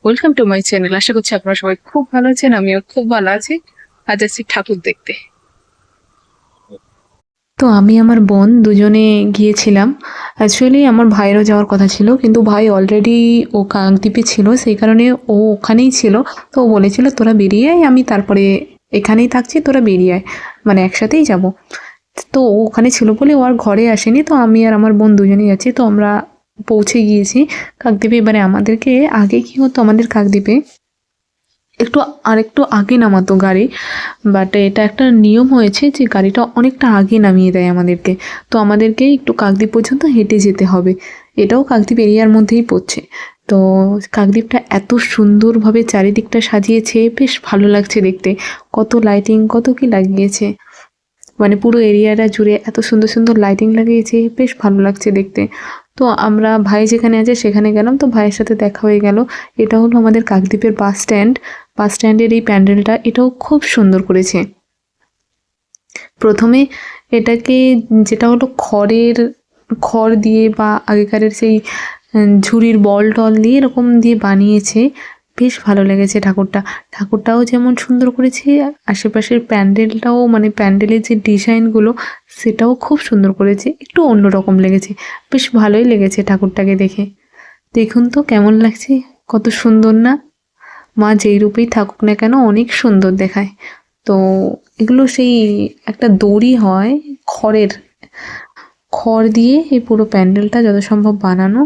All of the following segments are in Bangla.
Welcome to my channel. আশা করছি আপনারা সবাই খুব ভালো আছেন, আমিও খুব ভালো আছি। আজ আসছি ঠাকুর দেখতে। তো আমি আমার বোন দুজনে গিয়েছিলাম। অ্যাকচুয়ালি আমার ভাইয়েরও যাওয়ার কথা ছিল, কিন্তু ভাই অলরেডি ও কাকদ্বীপে ছিল, সেই কারণে ও ওখানেই ছিল। তো ও বলেছিল তোরা বেরিয়ে আয়, আমি তারপরে এখানেই থাকছি, তোরা বেরিয়ে আয়, মানে একসাথেই যাব। তো ও ওখানে ছিল বলে ও আর ঘরে আসেনি, তো আমি আর আমার বোন দুজনেই যাচ্ছি। তো আমরা পৌঁছে গিয়েছি কাকদ্বীপে। এবারে আমাদেরকে আগে কি হতো, আমাদের কাকদ্বীপে একটু আরেকটু আগে নামাতো গাড়ি, বাট এটা একটা নিয়ম হয়েছে যে গাড়িটা অনেকটা আগে নামিয়ে দেয় আমাদেরকে। তো আমাদেরকে একটু কাকদ্বীপ পর্যন্ত হেঁটে যেতে হবে। এটাও কাকদ্বীপ এরিয়ার মধ্যেই পড়ছে। তো কাকদ্বীপটা এত সুন্দরভাবে চারিদিকটা সাজিয়েছে, বেশ ভালো লাগছে দেখতে। কত লাইটিং, কত কি লাগিয়েছে, মানে পুরো এরিয়াটা জুড়ে এত সুন্দর সুন্দর লাইটিং লাগিয়েছে, বেশ ভালো লাগছে দেখতে। তো আমরা ভাই যেখানে আছে সেখানে গেলাম, তো ভাইয়ের সাথে দেখা হয়ে গেল। এটা হলো আমাদের কাকদ্বীপের বাস স্ট্যান্ড। বাস স্ট্যান্ডের এই প্যান্ডেলটা, এটাও খুব সুন্দর করেছে। প্রথমে এটাকে, যেটা হলো খড় দিয়ে বা আগেকারের সেই ঝুড়ির বল টল দিয়ে এরকম দিয়ে বানিয়েছে, বেশ ভালো লেগেছে ঠাকুরটা। ঠাকুরটাও যেমন সুন্দর করেছে, আশেপাশের প্যান্ডেলটাও, মানে প্যান্ডেলের যে ডিজাইনগুলো সেটাও খুব সুন্দর করেছে, একটু অন্যরকম লেগেছে, বেশ ভালোই লেগেছে ঠাকুরটাকে দেখে। দেখুন তো কেমন লাগছে, কত সুন্দর না? মা যেই রূপেই থাকুক না কেন অনেক সুন্দর দেখায়। তো এগুলো সেই একটা দড়ি হয় খড়ের, খড় দিয়ে এই পুরো প্যান্ডেলটা যত সম্ভব বানানো।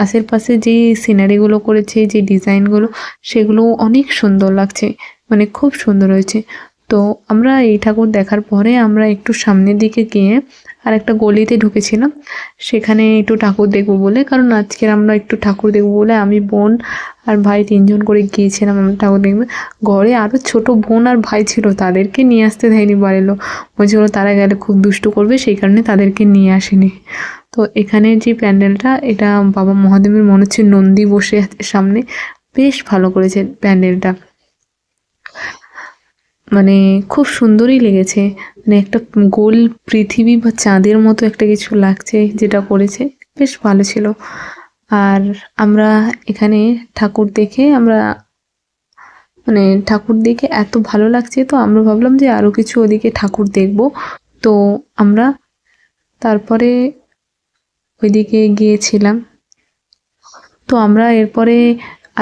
আশেপাশে যে সিনারিগুলো করেছে, যে ডিজাইনগুলো, সেগুলো অনেক সুন্দর লাগছে, মানে খুব সুন্দর হয়েছে। তো আমরা এই ঠাকুর দেখার পরে আমরা একটু সামনের দিকে গিয়ে আর একটা গলিতে ঢুকেছিলাম, সেখানে একটু ঠাকুর দেখবো বলে। কারণ আজকের আমরা একটু ঠাকুর দেখবো বলে আমি, বোন আর ভাই তিনজন করে গিয়েছিলাম আমরা ঠাকুর দেখবে। ঘরে আরও ছোট বোন আর ভাই ছিল, তাদেরকে নিয়ে আসতে দেয়নি বাড়ির লোক, বলছিল তারা গেলে খুব দুষ্টু করবে, সেই কারণে তাদেরকে নিয়ে আসেনি। তো এখানে যে প্যান্ডেলটা, এটা বাবা মহাদেবের মনে হচ্ছে নন্দী বসে আছে সামনে, বেশ ভালো করেছে প্যান্ডেলটা, মানে খুব সুন্দরই লেগেছে। মানে একটা গোল পৃথিবী বা চাঁদের মতো একটা কিছু লাগছে যেটা করেছে, বেশ ভালো ছিল। আর আমরা এখানে ঠাকুর দেখে আমরা, মানে ঠাকুর দেখে এত ভালো লাগছে, তো আমরা ভাবলাম যে আরও কিছু ওদিকে ঠাকুর দেখব। তো আমরা তারপরে ওইদিকে গিয়েছিলাম। তো আমরা এরপরে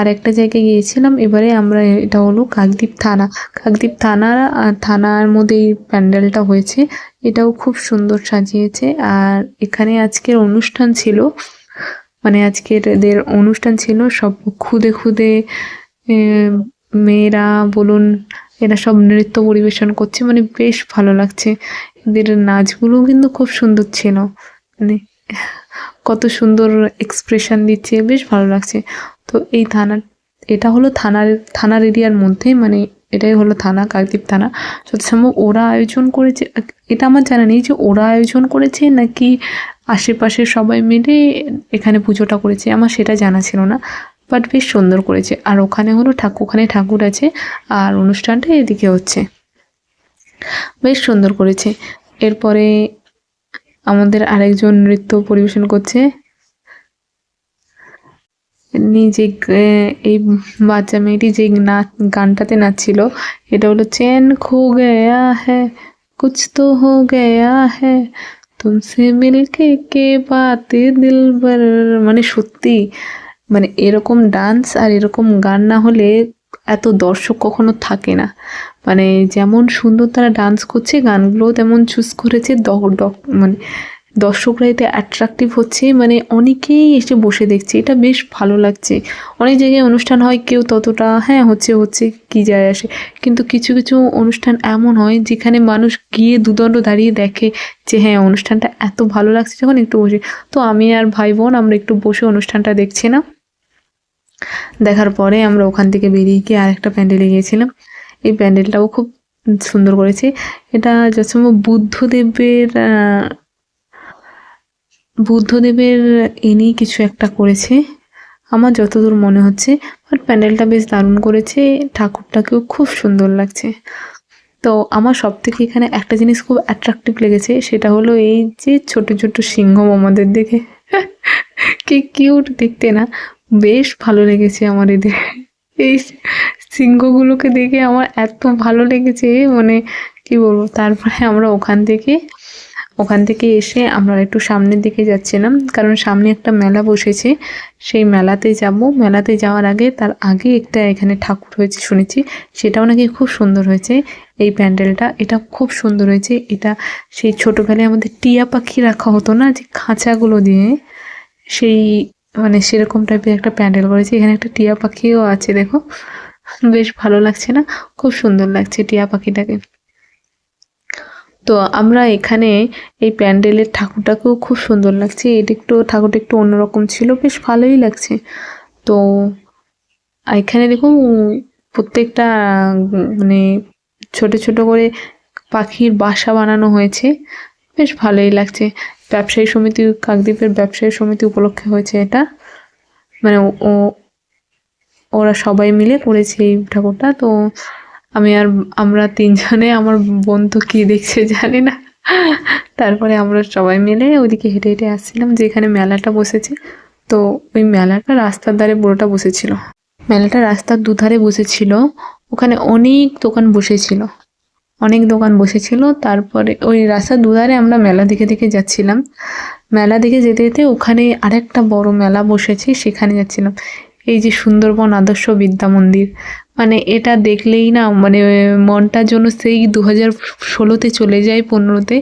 আরেকটা জায়গায় গিয়েছিলাম। এবারে আমরা, এটা হলো কাকদ্বীপ থানা। কাকদ্বীপ থানার মধ্যে এই প্যান্ডেলটা হয়েছে, এটাও খুব সুন্দর সাজিয়েছে। আর এখানে আজকের অনুষ্ঠান ছিল, মানে আজকের এদের অনুষ্ঠান ছিল, সব খুদে খুদে মেয়েরা বলুন, এরা সব নৃত্য পরিবেশন করছে, মানে বেশ ভালো লাগছে। এদের নাচগুলোও কিন্তু খুব সুন্দর ছিল, মানে কত সুন্দর এক্সপ্রেশন দিচ্ছে, বেশ ভালো লাগছে। তো এই এটা হলো থানার এরিয়ার মধ্যে, মানে এটাই হলো থানা, কাকদ্বীপ থানা। যত সম্ভব ওরা আয়োজন করেছে, এটা আমার জানা নেই যে ওরা আয়োজন করেছে নাকি আশেপাশের সবাই মিলে এখানে পুজোটা করেছে, আমার সেটা জানা ছিল না। বাট বেশ সুন্দর করেছে। আর ওখানে হলো ওখানে ঠাকুর আছে, আর অনুষ্ঠানটা এদিকে হচ্ছে, বেশ সুন্দর করেছে। এরপরে আমাদের আরেকজন নৃত্য পরিবেশন করছে। নিজে এই বাচ্চা মেয়েটি যে গানটাতে নাচছিল, এটা হলো চেন খো গয়া হ্যাঁ, কুছ তো হো গয়া হ্যাঁ, তুমসে মিলকে কে বাতে দিলবর। মানে সত্যি, মানে এরকম ডান্স আর এরকম গান না হলে এত দর্শক কখনো থাকে না। মানে যেমন সুন্দর তারা ডান্স করছে, গানগুলোও তেমন চুজ করেছে, মানে দর্শকরা এতে অ্যাট্রাকটিভ হচ্ছে, মানে অনেকেই এসে বসে দেখছে, এটা বেশ ভালো লাগছে। অনেক জায়গায় অনুষ্ঠান হয়, কেউ ততটা হ্যাঁ হচ্ছে হচ্ছে কী যায় আসে, কিন্তু কিছু কিছু অনুষ্ঠান এমন হয় যেখানে মানুষ গিয়ে দুদণ্ড দাঁড়িয়ে দেখে যে হ্যাঁ অনুষ্ঠানটা এত ভালো লাগছে, যখন একটু বসে। তো আমি আর ভাই বোন আমরা একটু বসে অনুষ্ঠানটা দেখছিলাম। দেখার পরে আমরা ওখান থেকে বেরিয়ে গিয়ে আরেকটা প্যান্ডেলে গিয়েছিলাম। এই প্যান্ডেলটাও খুব সুন্দর করেছে। এটা যথাসম্ভব বুদ্ধদেবের এনেই কিছু একটা করেছে আমার যতদূর মনে হচ্ছে। বাট প্যান্ডেলটা বেশ দারুণ করেছে, ঠাকুরটাকেও খুব সুন্দর লাগছে। তো আমার সব থেকে এখানে একটা জিনিস খুব অ্যাট্রাকটিভ লেগেছে, সেটা হলো এই যে ছোট ছোট সিংহ আমাদের দেখে কি কিউট দেখতে না, বেশ ভালো লেগেছে আমার এদের এই সিংহগুলোকে দেখে আমার এত ভালো লেগেছে, মানে কি বলবো। তারপরে আমরা ওখান থেকে এসে আমরা একটু সামনের দিকে যাচ্ছিলাম, কারণ সামনে একটা মেলা বসেছে, সেই মেলাতে যাব। মেলাতে যাওয়ার আগে, তার আগে একটা এখানে ঠাকুর হয়েছে শুনেছি, সেটাও নাকি খুব সুন্দর হয়েছে। এই প্যান্ডেলটা এটা খুব সুন্দর হয়েছে। এটা সেই ছোটোবেলায় আমাদের টিয়া পাখি রাখা হতো না, যে খাঁচাগুলো দিয়ে, সেই মানে সেরকম টাইপের একটা প্যান্ডেল করেছে। এখানে একটা টিয়া পাখিও আছে, দেখো বেশ ভালো লাগছে না? খুব সুন্দর লাগছে টিয়া পাখিটাকে। তো আমরা এখানে এই প্যান্ডেলের ঠাকুরটাকেও খুব সুন্দর লাগছে। ঠাকুরটা একটু অন্যরকম ছিল, বেশ ভালোই লাগছে। তো এখানে দেখুন প্রত্যেকটা মানে ছোট ছোট করে পাখির বাসা বানানো হয়েছে, বেশ ভালোই লাগছে। কাকদ্বীপের ব্যবসায়ী সমিতি উপলক্ষে হয়েছে এটা, মানে ওরা সবাই মিলে করেছে এই ঠাকুরটা। তো আমরা তিনজনে, আমার বোন তো কি দেখছে জানি না, তারপরে আমরা সবাই মিলে ওইদিকে হেঁটে হেঁটে আসছিলাম, যেখানে মেলাটা বসেছে। তো ওই মেলাটা রাস্তার ধারে পুরোটা বসেছিল, মেলাটা রাস্তার দুধারে বসেছিল। ওখানে অনেক দোকান বসেছিল। তারপরে ওই রাস্তার দুধারে আমরা মেলা দেখে দেখে যাচ্ছিলাম। মেলা দেখে যেতে যেতে ওখানে আরেকটা বড় মেলা বসেছে, সেখানে যাচ্ছিলাম। এই যে সুন্দরবন আদর্শ বিদ্যা মন্দির, মানে এটা দেখলেই না, মানে মনটার জন্য সেই 2016-তে চলে যায়, 15-তে,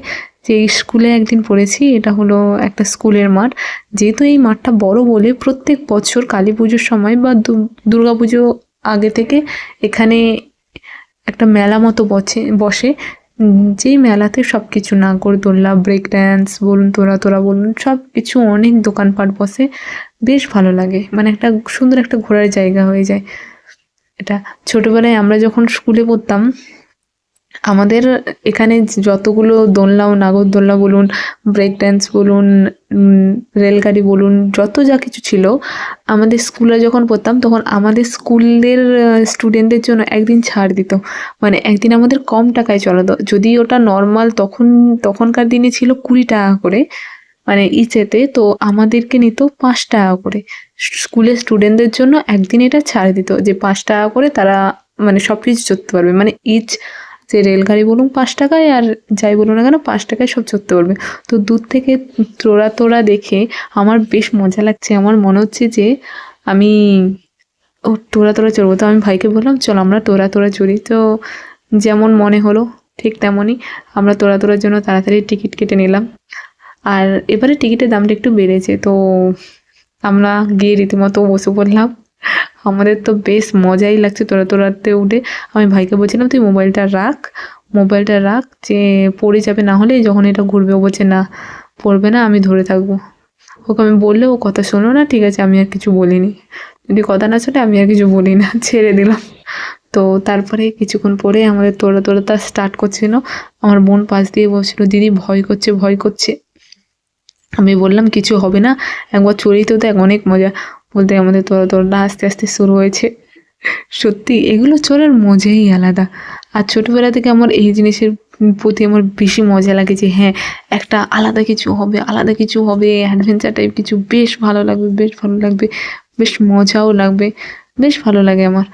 যে স্কুলে একদিন পড়েছি। এটা হলো একটা স্কুলের মাঠ। যেহেতু এই মাঠটা বড় বলে প্রত্যেক বছর কালী পুজোর সময় বা দুর্গা পুজো আগে থেকে এখানে একটা মেলা মতো বসে। যেই মেলাতে সব কিছু, নাগরদোল্লা, ব্রেক ড্যান্স বলুন, তোরা বলুন, সব কিছু, অনেক দোকানপাট বসে, বেশ ভালো লাগে। মানে একটা সুন্দর একটা ঘোরার জায়গা হয়ে যায় এটা। ছোটবেলায় আমরা যখন স্কুলে পড়তাম, আমাদের এখানে যতগুলো নাগরদোল্লা বলুন, ব্রেক ড্যান্স বলুন, রেলগাড়ি বলুন, যত যা কিছু ছিল, আমাদের স্কুলে যখন পড়তাম তখন আমাদের স্কুলের স্টুডেন্টদের জন্য একদিন ছাড় দিত। মানে একদিন আমাদের কম টাকায় চলাতো, যদি ওটা নর্মাল তখনকার দিনে ছিল 20 টাকা করে, মানে ইচেতে, তো আমাদেরকে নিত 5 টাকা করে। স্কুলের স্টুডেন্টদের জন্য একদিন এটা ছাড় দিত, যে 5 টাকা করে তারা মানে সব কিছু চড়তে পারবে। মানে যে রেলগাড়ি বলুন 5 টাকায়, আর যাই বলুন না কেন 5 টাকায় সব চড়তে পারবে। তো দূর থেকে তোরা দেখে আমার বেশ মজা লাগছে। আমার মনে হচ্ছে যে আমি তোরা চড়বো। তো আমি ভাইকে বললাম, চল আমরা তোরা চড়ি। তো যেমন মনে হলো ঠিক তেমনই আমরা তোরার জন্য তাড়াতাড়ি টিকিট কেটে নিলাম। আর এবারে টিকিটের দামটা একটু বেড়েছে, তো আমরা গিয়ে রীতিমতো বসে পড়লাম। আমাদের তো বেশ মজাই লাগছে তোরাতে উঠে। আমি ভাইকে বলছিলাম, তুই মোবাইলটা রাখ, যে পড়ে যাবে, না হলে যখন এটা ঘুরবে। ও বলছে, না পড়বে না, আমি ধরে থাকবো। ওকে আমি বললে ও কথা শোনো না, ঠিক আছে, আমি আর কিছু বলিনি। যদি কথা না শোনে আমি আর কিছু বলি না, ছেড়ে দিলাম। তো তারপরে কিছুক্ষণ পরে আমাদের তোরাটা স্টার্ট করছিল। আমার বোন পাশ দিয়ে বলছিল, দিদি ভয় করছে। আমি বললাম, কিছু হবে না, একবার চড়েই তো দেখ, অনেক মজা। বলতে আমাদের তোরাটা আস্তে আস্তে শুরু হয়েছে। সত্যি এগুলো চড়ার মজাই আলাদা। আর ছোটবেলা থেকে আমার এই জিনিসের প্রতি আমার বেশি মজা লাগে, যে হ্যাঁ একটা আলাদা কিছু হবে, অ্যাডভেঞ্চার টাইপ কিছু, বেশ ভালো লাগবে, বেশ মজাও লাগবে, বেশ ভালো লাগে আমার।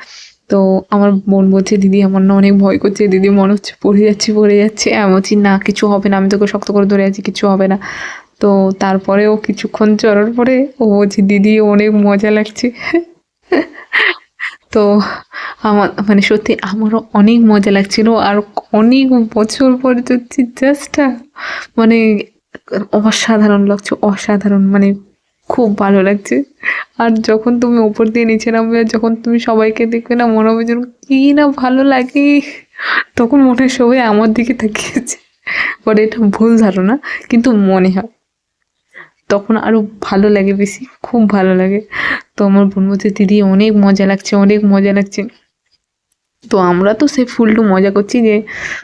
তো আমার বোন বলছে, দিদি আমার না অনেক ভয় করছে, দিদি মনে হচ্ছে পড়ে যাচ্ছে। আমি বলছি, না কিছু হবে না, আমি তোকে শক্ত করে ধরে আছি, কিছু হবে না। তো তারপরেও কিছুক্ষণ চড়ার পরে ও বলছে, দিদি অনেক মজা লাগছে। তো আমার মানে সত্যি আমারও অনেক মজা লাগছিল। আর অনেক বছর পরে যাচ্ছি, জাস্ট মানে অসাধারণ লাগছে, মানে খুব ভালো লাগছে। আর যখন তুমি ওপর দিয়ে নিচে নামবে, আর যখন তুমি সবাইকে দেখবে না, মনে হবে যেন কি না ভালো লাগে, তখন মনে হয় সবাই আমার দিকে তাকিয়েছে। বাট এটা ভুল ধারণা, কিন্তু মনে হয় তখন আরো ভালো লাগে, বেশি খুব ভালো লাগে। তো আমার বোন বলছে, দিদি অনেক মজা লাগছে। তো আমরা তো সে ফুলটু মজা করছি, যে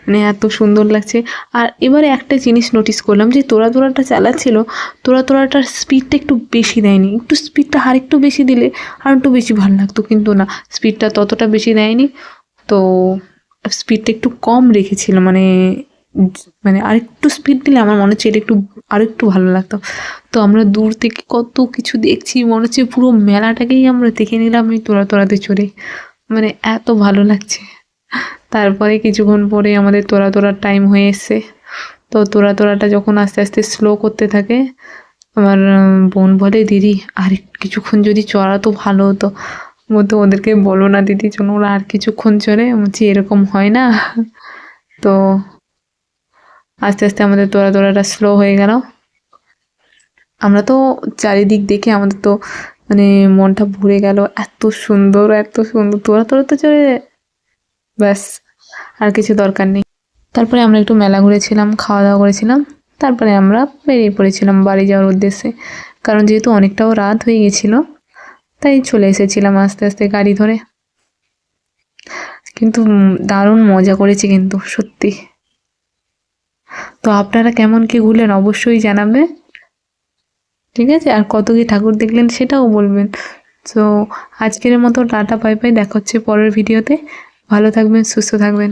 মানে এত সুন্দর লাগছে। আর এবারে একটা জিনিস নোটিস করলাম, যে তোরাটা চালাচ্ছিল, তোরাটার স্পিডটা একটু বেশি দেয়নি, একটু স্পিডটা আরেকটু বেশি দিলে আর একটু বেশি ভালো লাগতো, কিন্তু না, স্পিডটা ততটা বেশি দেয়নি। তো স্পিডটা একটু কম রেখেছিল, মানে মানে আরেকটু স্পিড দিলে আমার মনে হচ্ছে এটা একটু আরেকটু ভালো লাগতো। তো আমরা দূর থেকে কত কিছু দেখছি, মনে হচ্ছে পুরো মেলাটাকেই আমরা দেখে নিলাম এই তোড়াতে চড়ে, মানে এত ভালো লাগছে। তারপরে কিছুক্ষণ পরে আমাদের তোড়ার টাইম হয়ে এসছে। তো তোড়াটা যখন আস্তে আস্তে স্লো করতে থাকে, আমার বোন বলে, দিদি আর কিছুক্ষণ যদি চড়াতো ভালো হতো। বলতো ওদেরকে বলো না দিদি যেন ওরা আর কিছুক্ষণ চড়ে। আমি বলছি এরকম হয় না। তো আস্তে আস্তে আমাদের তোড়াটা স্লো হয়ে গেল। আমরা তো চারিদিক দেখে আমাদের তো মানে মনটা ভরে গেল, এত সুন্দর তোড়াতে চড়ে, ব্যাস আর কিছু দরকার নেই। তারপরে আমরা একটু মেলা ঘুরেছিলাম, খাওয়া দাওয়া করেছিলাম, তারপরে আমরা বেরিয়ে পড়েছিলাম বাড়ি যাওয়ার উদ্দেশ্যে। কারণ যেহেতু অনেকটাও রাত হয়ে গেছিল, তাই চলে এসেছিলাম আস্তে আস্তে গাড়ি ধরে। কিন্তু দারুণ মজা করেছি কিন্তু সত্যি। তো আপনারা কেমন কি ঘুরলেন অবশ্যই জানাবে, ঠিক আছে? আর কত কি ঠাকুর দেখলেন সেটাও বলবেন। তো আজকের মতো টাটা, বাই বাই, দেখা হচ্ছে পরের ভিডিওতে। ভালো থাকবেন, সুস্থ থাকবেন।